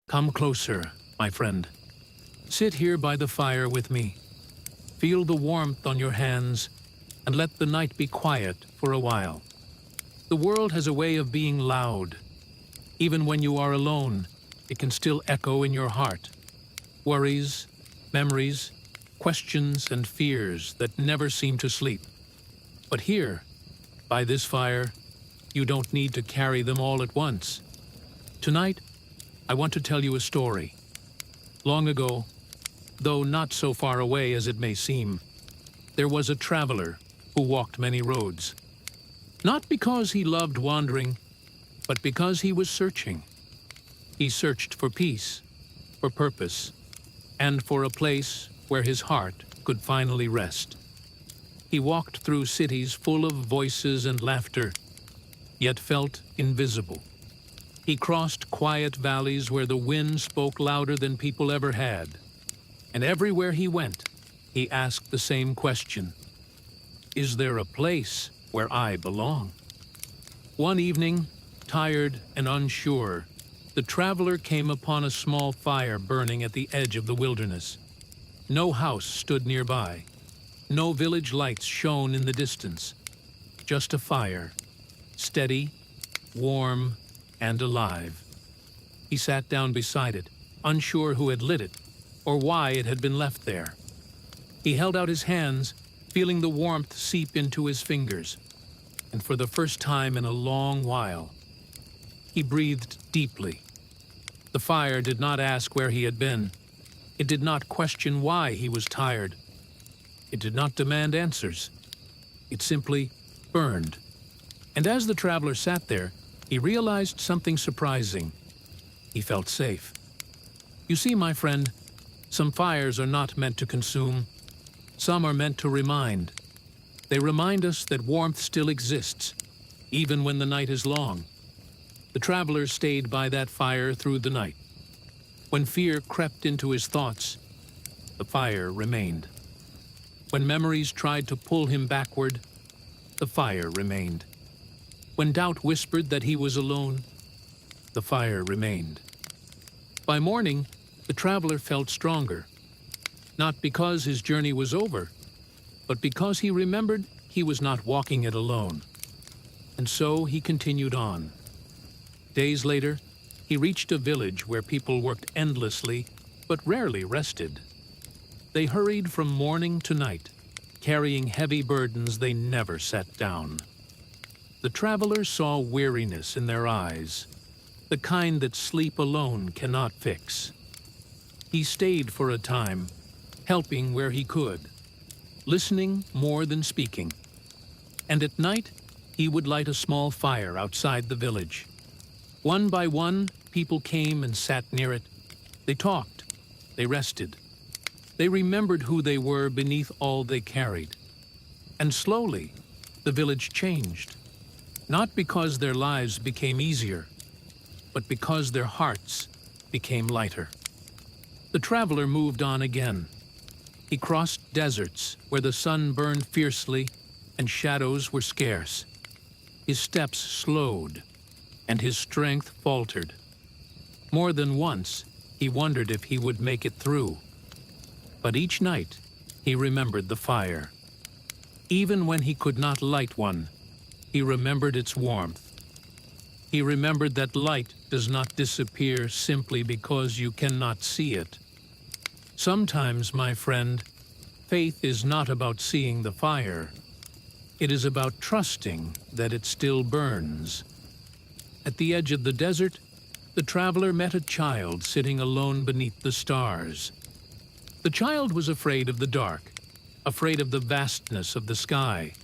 Come closer, my friend. Sit here by the fire with me. Feel the warmth on your hands and let the night be quiet for a while. The world has a way of being loud. Even when you are alone, it can still echo in your heart. Worries, memories, questions, and fears that never seem to sleep. But here, by this fire, you don't need to carry them all at once. Tonight, I want to tell you a story. Long ago, though not so far away as it may seem, there was a traveler who walked many roads. Not because he loved wandering, but because he was searching. He searched for peace, for purpose, and for a place where his heart could finally rest. He walked through cities full of voices and laughter, yet felt invisible. He crossed quiet valleys where the wind spoke louder than people ever had. And everywhere he went, he asked the same question: is there a place where I belong? One evening, tired and unsure, the traveler came upon a small fire burning at the edge of the wilderness. No house stood nearby. No village lights shone in the distance. Just a fire, steady, warm, and alive. He sat down beside it, unsure who had lit it or why it had been left there. He held out his hands, feeling the warmth seep into his fingers, and for the first time in a long while, he breathed deeply. The fire did not ask where he had been. It did not question why he was tired. It did not demand answers. It simply burned. And as the traveler sat there, he realized something surprising. He felt safe. You see, my friend, some fires are not meant to consume. Some are meant to remind. They remind us that warmth still exists, even when the night is long. The traveler stayed by that fire through the night. When fear crept into his thoughts, the fire remained. When memories tried to pull him backward, the fire remained. When doubt whispered that he was alone, the fire remained. By morning, the traveler felt stronger, not because his journey was over, but because he remembered he was not walking it alone. And so he continued on. Days later, he reached a village where people worked endlessly, but rarely rested. They hurried from morning to night, carrying heavy burdens they never set down. The traveler saw weariness in their eyes, the kind that sleep alone cannot fix. He stayed for a time, helping where he could, listening more than speaking. And at night, he would light a small fire outside the village. One by one, people came and sat near it. They talked, they rested. They remembered who they were beneath all they carried. And slowly, the village changed. Not because their lives became easier, but because their hearts became lighter. The traveler moved on again. He crossed deserts where the sun burned fiercely and shadows were scarce. His steps slowed, and his strength faltered. More than once, he wondered if he would make it through. But each night, he remembered the fire. Even when he could not light one, he remembered its warmth. He remembered that light does not disappear simply because you cannot see it. Sometimes, my friend, faith is not about seeing the fire. It is about trusting that it still burns. At the edge of the desert, the traveler met a child sitting alone beneath the stars. The child was afraid of the dark, afraid of the vastness of the sky,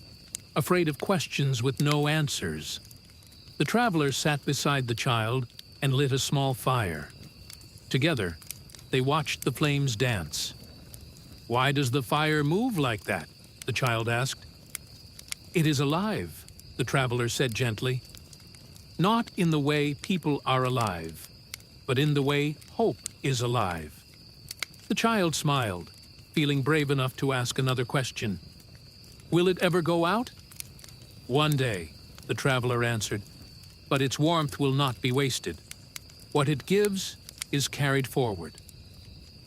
afraid of questions with no answers. The traveler sat beside the child and lit a small fire. Together, they watched the flames dance. "Why does the fire move like that?" the child asked. "It is alive," the traveler said gently. "Not in the way people are alive, but in the way hope is alive." The child smiled, feeling brave enough to ask another question. "Will it ever go out?" "One day," the traveler answered, "but its warmth will not be wasted. What it gives is carried forward.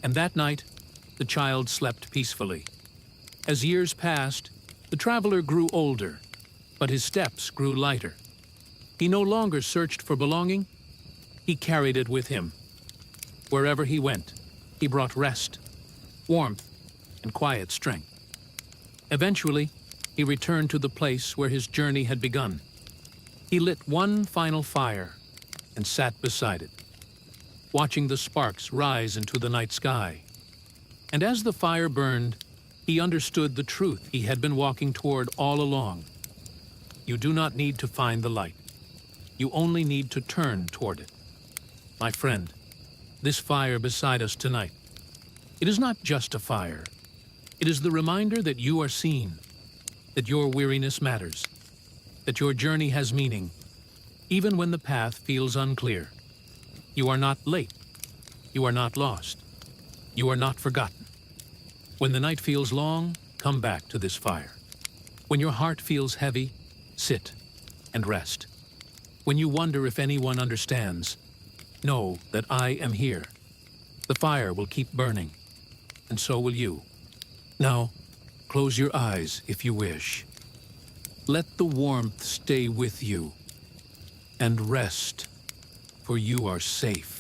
And that night, the child slept peacefully. As years passed, the traveler grew older, but his steps grew lighter. He no longer searched for belonging, he carried it with him. Wherever he went, he brought rest, warmth, and quiet strength. Eventually, he returned to the place where his journey had begun. He lit one final fire and sat beside it, watching the sparks rise into the night sky. And as the fire burned, he understood the truth he had been walking toward all along. You do not need to find the light. You only need to turn toward it. My friend, this fire beside us tonight, it is not just a fire. It is the reminder that you are seen, that your weariness matters, that your journey has meaning, even when the path feels unclear. You are not late. You are not lost. You are not forgotten. When the night feels long, come back to this fire. When your heart feels heavy, sit and rest. When you wonder if anyone understands, know that I am here. The fire will keep burning, and so will you. Now, close your eyes if you wish. Let the warmth stay with you, and rest, for you are safe.